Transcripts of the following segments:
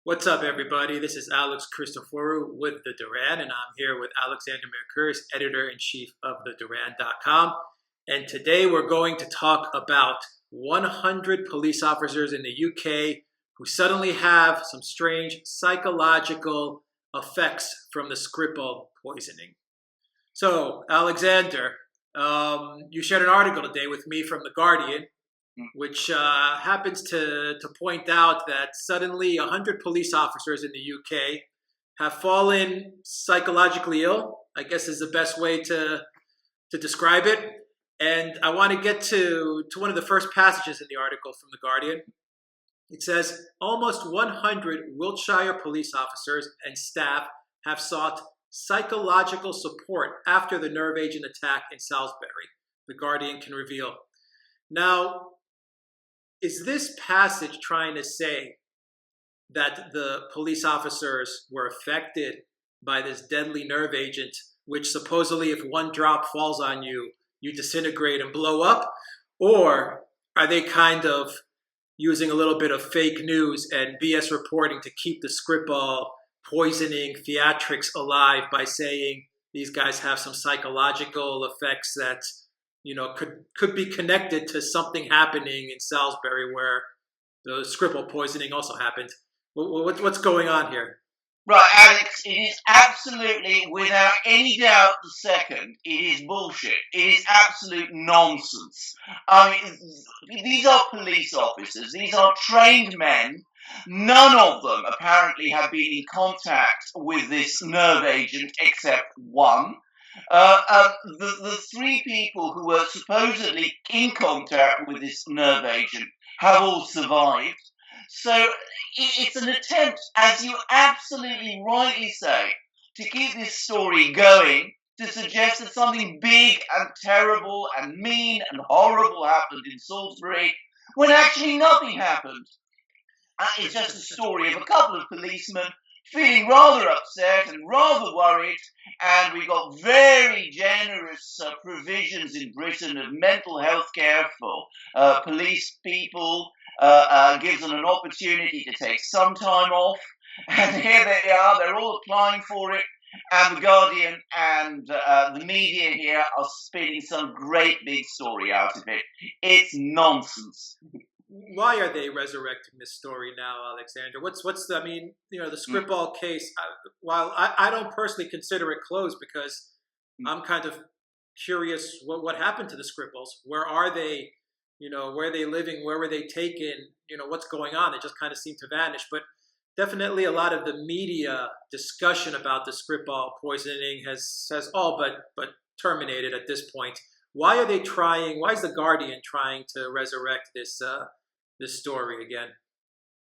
What's up, everybody? This is Christoforou with the Duran, and I'm here with Alexander Mercouris, editor-in-chief of theduran.com. And today we're going to talk about 100 police officers in the UK who suddenly have some strange psychological effects from the Skripal poisoning. So, Alexander, you shared an article today with me from The Guardian, which happens to point out that suddenly 100 police officers in the UK have fallen psychologically ill, I guess is the best way to describe it. And I want to get to one of the first passages in the article from The Guardian. It says, almost 100 Wiltshire police officers and staff have sought psychological support after the nerve agent attack in Salisbury, The Guardian can reveal. Now, is this passage trying to say that the police officers were affected by this deadly nerve agent, which supposedly if one drop falls on you, you disintegrate and blow up? Or are they kind of using a little bit of fake news and BS reporting to keep the Skripal poisoning theatrics alive by saying these guys have some psychological effects that could be connected to something happening in Salisbury where the Skripal poisoning also happened? What's going on here? Right, Alex, it is absolutely, without any doubt the second, it is bullshit. It is absolute nonsense. I mean, these are police officers. These are trained men. None of them apparently have been in contact with this nerve agent except one. The three people who were supposedly in contact with this nerve agent have all survived. So it's an attempt, as you absolutely rightly say, to keep this story going, to suggest that something big and terrible and mean and horrible happened in Salisbury, when actually nothing happened. It's just a story of a couple of policemen feeling rather upset and rather worried, and we got very generous provisions in Britain of mental health care for police people, gives them an opportunity to take some time off, and here they are, they're all applying for it, and The Guardian and the media here are spinning some great big story out of it. It's nonsense. Why are they resurrecting this story now, Alexander? The Skripal case, while I don't personally consider it closed because I'm kind of curious what happened to the Skripals. Where are they? Where are they living? Where were they taken? What's going on? They just kind of seem to vanish. But definitely a lot of the media discussion about the Skripal poisoning has all but terminated at this point. Why is The Guardian trying to resurrect this story again?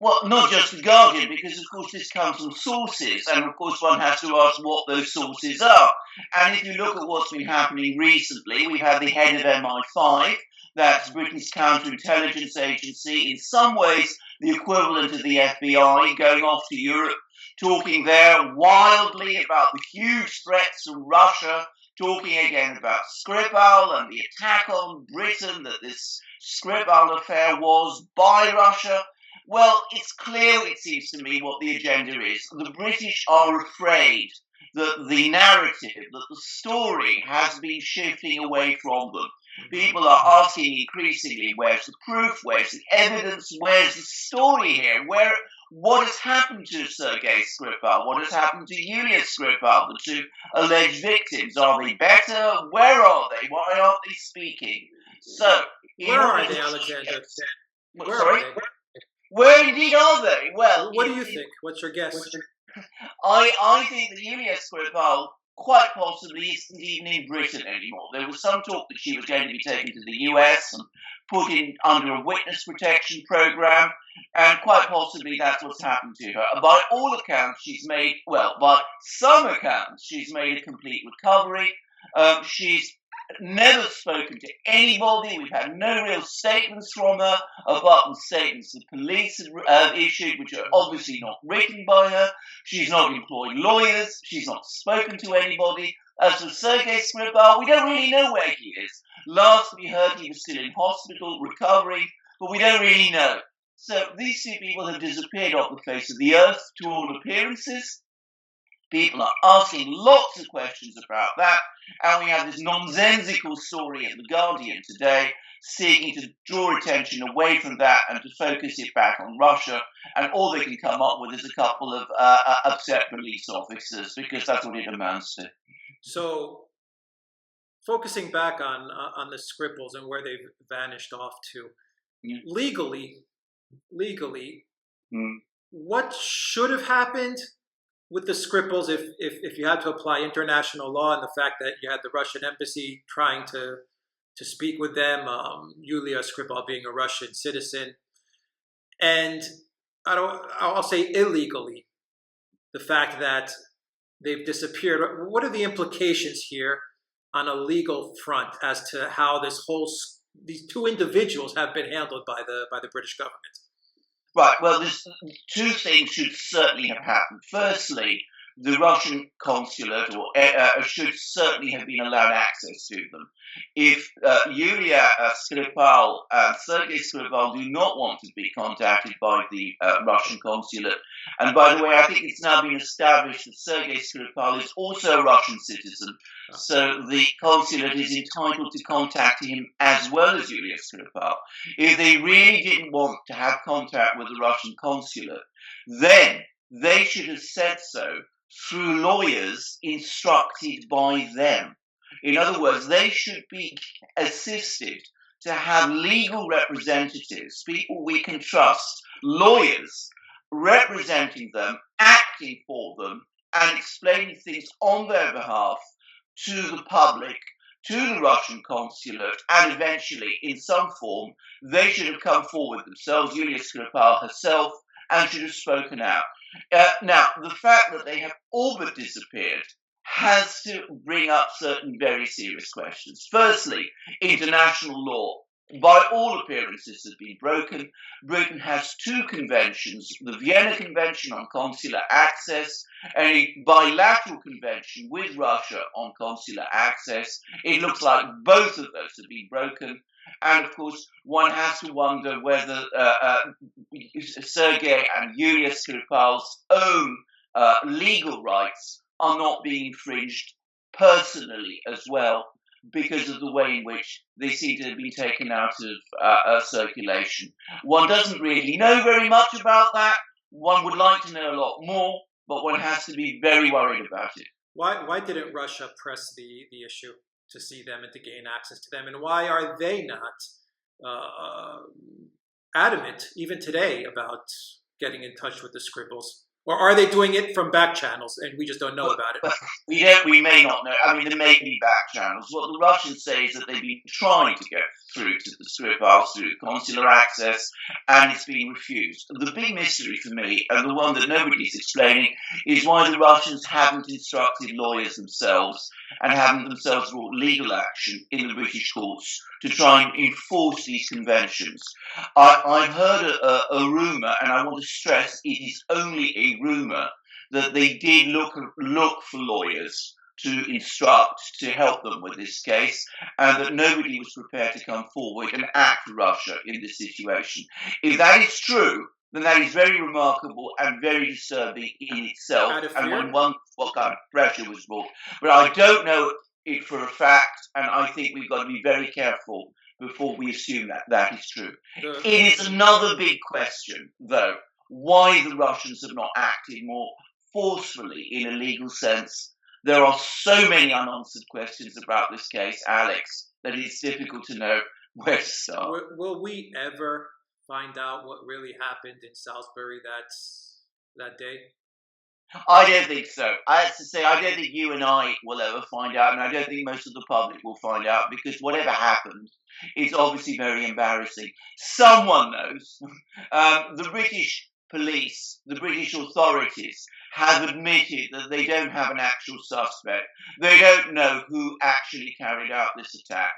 Well, not just The Guardian, because of course this comes from sources, and of course one has to ask what those sources are. And if you look at what's been happening recently, we have the head of MI5, that's Britain's counterintelligence agency, in some ways the equivalent of the FBI, going off to Europe, talking there wildly about the huge threats from Russia, talking again about Skripal and the attack on Britain that this Skripal affair was by Russia. Well, it's clear, it seems to me, what the agenda is. The British are afraid that the narrative, that the story has been shifting away from them. People are asking increasingly, where's the proof, where's the evidence, where's the story here? What has happened to Sergei Skripal? What has happened to Yulia Skripal, the two alleged victims? Are they better? Where are they? Why aren't they speaking? So, where are they, Alexander? Where indeed are they? Well, what do you think? What's your guess? I think that Yulia Skripal quite possibly isn't even in Britain anymore. There was some talk that she was going to be taken to the US and put in under a witness protection program, and quite possibly that's what's happened to her. By all accounts, by some accounts, she's made a complete recovery. She's never spoken to anybody. We've had no real statements from her, apart from statements the police have issued, which are obviously not written by her. She's not employed lawyers. She's not spoken to anybody. As for Sergei Skripal, we don't really know where he is. Last we heard, he was still in hospital, recovering, but we don't really know. So these two people have disappeared off the face of the earth to all appearances. People are asking lots of questions about that, and we have this nonsensical story in The Guardian today seeking to draw attention away from that and to focus it back on Russia, and all they can come up with is a couple of upset police officers, because that's what it amounts to. So, focusing back on the Skripals and where they've vanished off to, legally, what should have happened with the Skripals if you had to apply international law, and the fact that you had the Russian embassy trying to speak with them, Yulia Skripal being a Russian citizen, and I'll say illegally, the fact that they've disappeared. What are the implications here on a legal front as to how these two individuals have been handled by the British government? Right, well, there's two things should certainly have happened. Firstly, the Russian consulate should certainly have been allowed access to them. If Yulia Skripal and Sergei Skripal do not want to be contacted by the Russian consulate, and by the way, I think it's now been established that Sergei Skripal is also a Russian citizen, so the consulate is entitled to contact him as well as Yulia Skripal. If they really didn't want to have contact with the Russian consulate, then they should have said so through lawyers instructed by them. In other words, they should be assisted to have legal representatives, people we can trust, lawyers representing them, acting for them, and explaining things on their behalf to the public, to the Russian consulate, and eventually, in some form, they should have come forward themselves, Yulia Skripal herself, and should have spoken out. Now, the fact that they have all but disappeared has to bring up certain very serious questions. Firstly, international law, by all appearances, has been broken. Britain has two conventions, the Vienna Convention on Consular Access and a bilateral convention with Russia on consular access. It looks like both of those have been broken. And of course, one has to wonder whether Sergei and Yulia Skripal's own legal rights are not being infringed personally as well, because of the way in which they seem to have been taken out of circulation. One doesn't really know very much about that. One would like to know a lot more, but one has to be very worried about it. Why didn't Russia press the issue to see them and to gain access to them? And why are they not adamant, even today, about getting in touch with the Skripals? Or are they doing it from back channels and we just don't know about it? We may not know. I mean, there may be back channels. What the Russians say is that they've been trying to get through to the Skripals through consular access, and it's been refused. The big mystery for me, and the one that nobody's explaining, is why the Russians haven't instructed lawyers themselves and haven't themselves brought legal action in the British courts to try and enforce these conventions. I've heard a rumour, and I want to stress it is only a rumour, that they did look for lawyers to instruct, to help them with this case, and that nobody was prepared to come forward and act for Russia in this situation. If that is true, then that is very remarkable and very disturbing in itself, and one wonders what kind of pressure was brought. But I don't know it for a fact, and I think we've got to be very careful before we assume that that is true. It is another big question, though, why the Russians have not acted more forcefully in a legal sense. There are so many unanswered questions about this case, Alex, that it's difficult to know where to start. Will we ever find out what really happened in Salisbury that day? I don't think so. I have to say, I don't think you and I will ever find out, and I don't think most of the public will find out, because whatever happened, it's obviously very embarrassing. Someone knows. The British police, the British authorities, have admitted that they don't have an actual suspect. They don't know who actually carried out this attack.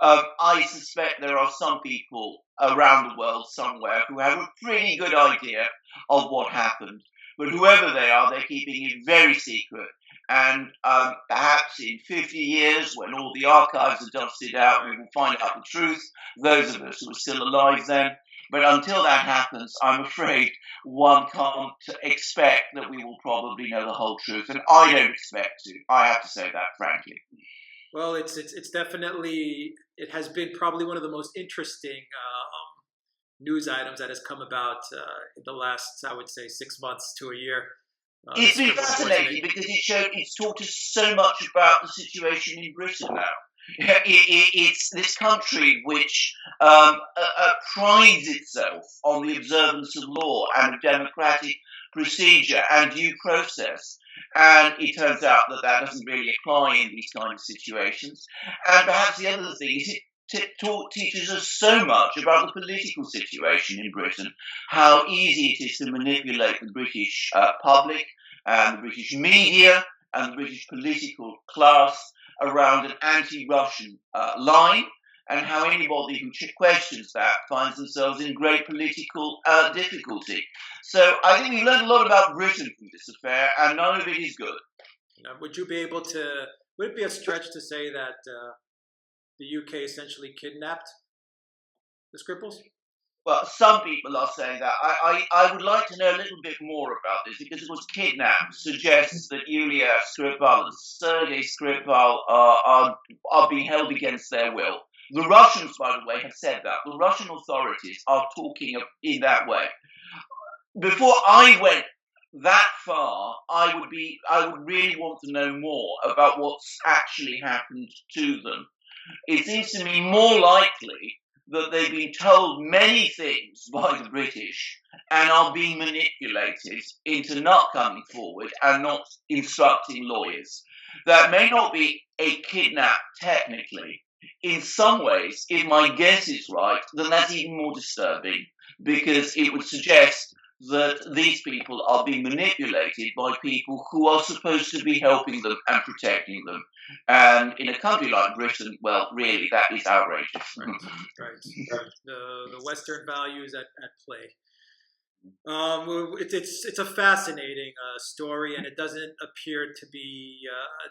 I suspect there are some people around the world somewhere who have a pretty good idea of what happened. But whoever they are, they're keeping it very secret. And perhaps in 50 years, when all the archives are dusted out, we will find out the truth. Those of us who are still alive then, But until that happens, I'm afraid one can't expect that we will probably know the whole truth, and I don't expect to. I have to say that frankly. Well, it's definitely, it has been probably one of the most interesting news items that has come about in the last, I would say, 6 months to a year. It's been fascinating because it's taught us so much about the situation in Britain now. It's this country which prides itself on the observance of law and of democratic procedure and due process. And it turns out that that doesn't really apply in these kind of situations. And perhaps the other thing is it teaches us so much about the political situation in Britain, how easy it is to manipulate the British public and the British media and the British political class around an anti-Russian line, and how anybody who questions that finds themselves in great political difficulty. So I think we learned a lot about Britain from this affair, and none of it is good. Would you be able to, would it be a stretch to say that the UK essentially kidnapped the Skripals? Well, some people are saying that. I would like to know a little bit more about this, because it was kidnapped suggests that Yulia Skripal and Sergei Skripal are being held against their will. The Russians, by the way, have said that. The Russian authorities are talking in that way. Before I went that far, I would really want to know more about what's actually happened to them. It seems to me more likely that they've been told many things by the British and are being manipulated into not coming forward and not instructing lawyers. That may not be a kidnap technically. In some ways, if my guess is right, then that's even more disturbing, because it would suggest that these people are being manipulated by people who are supposed to be helping them and protecting them. And in a country like Britain, well, really, that is outrageous. Right. The Western values at play. It's a fascinating story, and it doesn't appear to be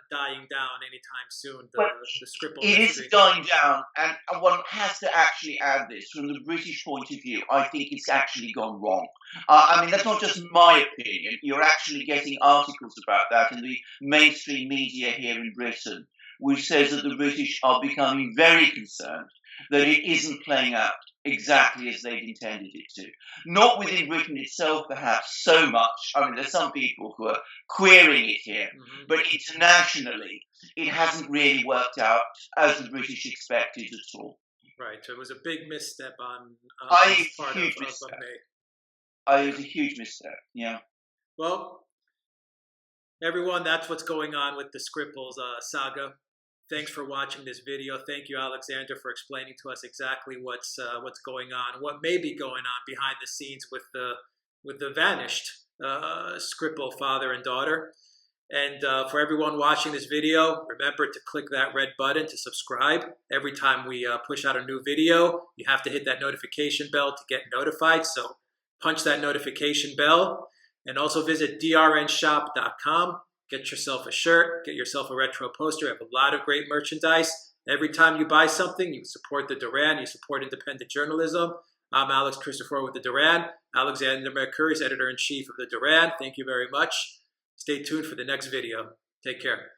dying down anytime soon. The Skripal it is dying down, and one has to actually add this from the British point of view. I think it's actually gone wrong. I mean, that's not just my opinion. You're actually getting articles about that in the mainstream media here in Britain, which says that the British are becoming very concerned that it isn't playing out exactly as they'd intended it to. Not within Britain itself, perhaps, so much. I mean, there's some people who are querying it here, but internationally, it hasn't really worked out as the British expected at all. Right, so it was a big misstep on part of May. It was a huge misstep, yeah. Well, everyone, that's what's going on with the Skripals saga. Thanks for watching this video. Thank you, Alexander, for explaining to us exactly what's going on, what may be going on behind the scenes with the vanished Skripal father and daughter. And for everyone watching this video, remember to click that red button to subscribe. Every time we push out a new video, you have to hit that notification bell to get notified. So punch that notification bell, and also visit drnshop.com. Get yourself a shirt, get yourself a retro poster. We have a lot of great merchandise. Every time you buy something, you support the Duran, you support independent journalism. I'm Alex Christoforou with the Duran. Alexander Mercouris, editor-in-chief of the Duran. Thank you very much. Stay tuned for the next video. Take care.